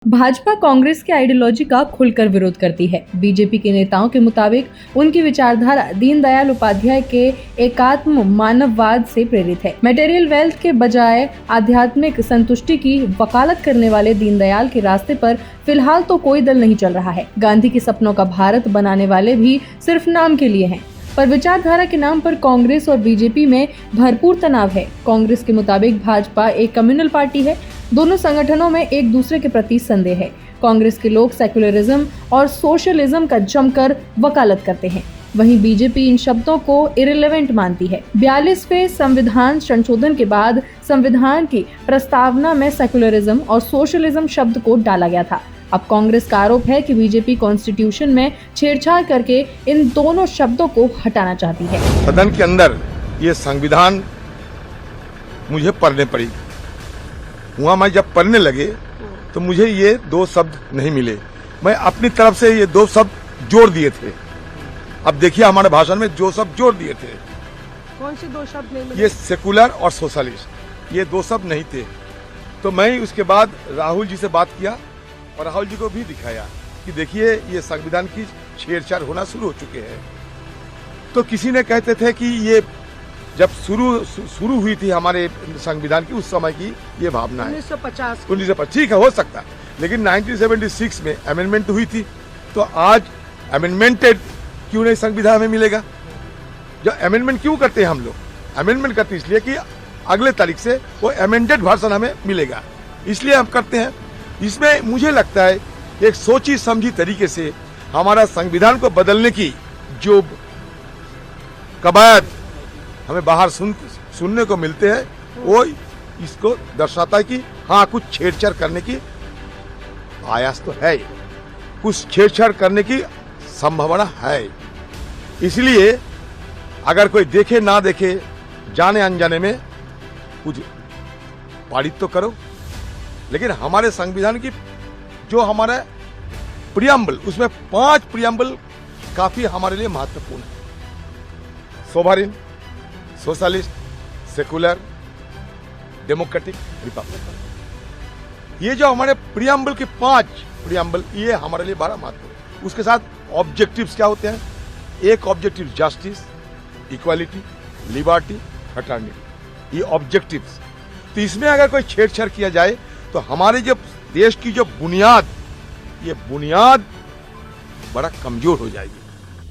भाजपा कांग्रेस की आइडियोलॉजी का खुलकर विरोध करती है। बीजेपी के नेताओं के मुताबिक उनकी विचारधारा दीनदयाल उपाध्याय के एकात्म मानववाद से प्रेरित है। मटेरियल वेल्थ के बजाय आध्यात्मिक संतुष्टि की वकालत करने वाले दीनदयाल के रास्ते पर फिलहाल तो कोई दल नहीं चल रहा है। गांधी के सपनों का भारत बनाने वाले भी सिर्फ नाम के लिए हैं, पर विचारधारा के नाम पर कांग्रेस और बीजेपी में भरपूर तनाव है। कांग्रेस के मुताबिक भाजपा एक कम्युनल पार्टी है। दोनों संगठनों में एक दूसरे के प्रति संदेह है। कांग्रेस के लोग सेक्युलरिज्म और सोशलिज्म का जमकर वकालत करते हैं, वहीं बीजेपी इन शब्दों को इररिलेवेंट मानती है। 42वें संविधान संशोधन के बाद संविधान की प्रस्तावना में सेक्युलरिज्म और सोशलिज्म शब्द को डाला गया था। अब कांग्रेस का आरोप है कि बीजेपी कॉन्स्टिट्यूशन में छेड़छाड़ करके इन दोनों शब्दों को हटाना चाहती है। सदन के अंदर ये संविधान मुझे पढ़ने पड़ी। वहाँ मैं जब पढ़ने लगे तो मुझे ये दो शब्द नहीं मिले। मैं अपनी तरफ से ये दो शब्द जोड़ दिए थे। अब देखिए हमारे भाषण में जो शब्द जोड़ दिए थे। कौन से दो शब्द नहीं मिले? ये सेकुलर और सोशलिस्ट, ये दो शब्द नहीं थे। तो मैं उसके बाद राहुल जी से बात किया और राहुल जी को भी दिखाया कि देखिए ये संविधान की छेड़छाड़ होना शुरू हो चुके हैं। तो किसी ने कहते थे कि ये जब शुरू हुई थी हमारे संविधान की, उस समय की ये भावना है 1950 ठीक है, हो सकता है, लेकिन 1976 में अमेंडमेंट हुई थी। तो आज अमेंडमेंटेड क्यों नहीं संविधान में मिलेगा? जो अमेंडमेंट क्यों करते हैं हम लोग? अमेंडमेंट करते हैं इसलिए कि अगले तारीख से वो अमेंडेड वर्जन हमें मिलेगा, इसलिए हम करते हैं। इसमें मुझे लगता है एक सोची समझी तरीके से हमारा संविधान को बदलने की जो कवायद हमें बाहर सुनने को मिलते हैं, वो इसको दर्शाता है कि हाँ कुछ छेड़छाड़ करने की आयास तो है, कुछ छेड़छाड़ करने की संभावना है। इसलिए अगर कोई देखे ना देखे, जाने अनजाने में कुछ पारित तो करो, लेकिन हमारे संविधान की जो हमारा प्रियम्बल, उसमें 5 प्रियम्बल काफी हमारे लिए महत्वपूर्ण है। Sovereign, socialist, secular, democratic, Republican, ये जो हमारे प्रियम्बल के 5 प्रियम्बल, ये हमारे लिए बड़ा महत्वपूर्ण है। उसके साथ ऑब्जेक्टिव्स क्या होते हैं? एक objective justice, equality, liberty, fraternity, ये ऑब्जेक्टिव्स। तो इसमें अगर कोई छेड़छाड़ किया जाए तो हमारे जो देश की जो बुनियाद, ये बुनियाद बड़ा कमजोर हो जाएगी।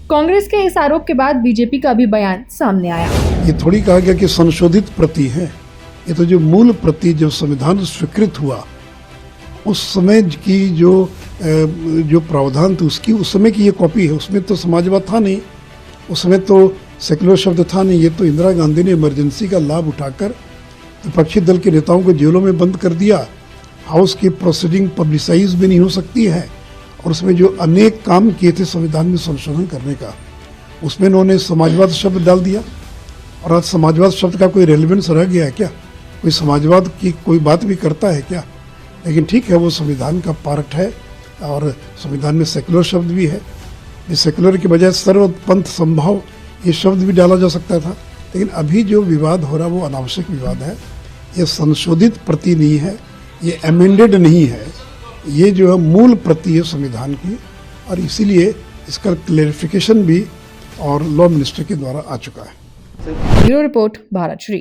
कांग्रेस के इस आरोप के बाद बीजेपी का भी बयान सामने आया। ये थोड़ी कहा गया कि संशोधित प्रति है, ये तो जो मूल प्रति जो संविधान स्वीकृत हुआ उस समय की जो प्रावधान थे उसकी, उस समय की ये कॉपी है। उसमें तो समाजवाद था नहीं, उस समय तो सेकुलर शब्द था नहीं। ये तो इंदिरा गांधी ने इमरजेंसी का लाभ उठाकर विपक्षी दल के नेताओं को जेलों में बंद कर दिया। हाउस की प्रोसीडिंग पब्लिसाइज भी नहीं हो सकती है, और उसमें जो अनेक काम किए थे संविधान में संशोधन करने का, उसमें उन्होंने समाजवाद शब्द डाल दिया। और आज समाजवाद शब्द का कोई रेलेवेंस रह गया है क्या? कोई समाजवाद की कोई बात भी करता है क्या? लेकिन ठीक है, वो संविधान का पार्ट है और संविधान में सेकुलर शब्द भी है। इस सेकुलर के बजाय सर्वपंथ संभाव ये शब्द भी डाला जा सकता था। लेकिन अभी जो विवाद हो रहा है वो अनावश्यक विवाद है। ये संशोधित प्रति नहीं है, ये अमेंडेड नहीं है, ये जो है मूल प्रति है संविधान की, और इसीलिए इसका क्लैरिफिकेशन भी और लॉ मिनिस्टर के द्वारा आ चुका है। Bureau report, Bharat Shri.